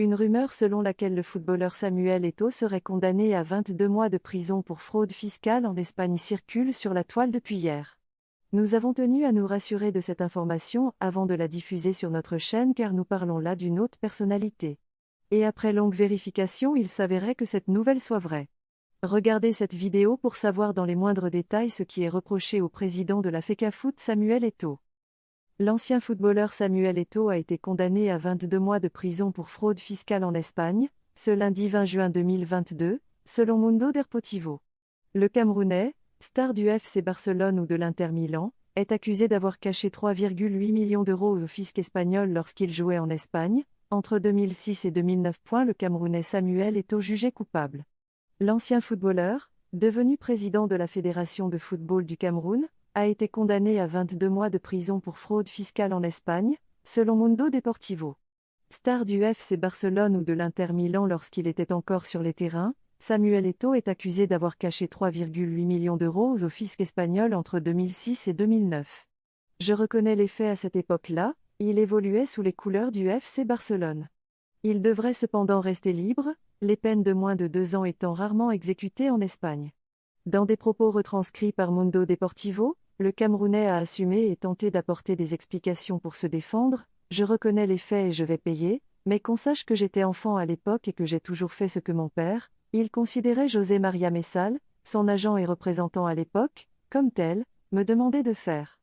Une rumeur selon laquelle le footballeur Samuel Eto'o serait condamné à 22 mois de prison pour fraude fiscale en Espagne circule sur la toile depuis hier. Nous avons tenu à nous rassurer de cette information avant de la diffuser sur notre chaîne car nous parlons là d'une haute personnalité. Et après longue vérification, il s'avérait que cette nouvelle soit vraie. Regardez cette vidéo pour savoir dans les moindres détails ce qui est reproché au président de la FECAFOOT Samuel Eto'o. L'ancien footballeur Samuel Eto'o a été condamné à 22 mois de prison pour fraude fiscale en Espagne, ce lundi 20 juin 2022, selon Mundo Deportivo. Le Camerounais, star du FC Barcelone ou de l'Inter Milan, est accusé d'avoir caché 3,8 millions d'euros au fisc espagnol lorsqu'il jouait en Espagne. Entre 2006 et 2009. Le Camerounais Samuel Eto'o jugé coupable. L'ancien footballeur, devenu président de la Fédération de football du Cameroun, a été condamné à 22 mois de prison pour fraude fiscale en Espagne, selon Mundo Deportivo. Star du FC Barcelone ou de l'Inter Milan lorsqu'il était encore sur les terrains, Samuel Eto'o est accusé d'avoir caché 3,8 millions d'euros au fisc espagnol entre 2006 et 2009. Je reconnais les faits à cette époque-là, il évoluait sous les couleurs du FC Barcelone. Il devrait cependant rester libre, les peines de moins de 2 ans étant rarement exécutées en Espagne. Dans des propos retranscrits par Mundo Deportivo, le Camerounais a assumé et tenté d'apporter des explications pour se défendre. Je reconnais les faits et je vais payer, mais qu'on sache que j'étais enfant à l'époque et que j'ai toujours fait ce que mon père, il considérait José María Messal, son agent et représentant à l'époque, comme tel, me demandait de faire.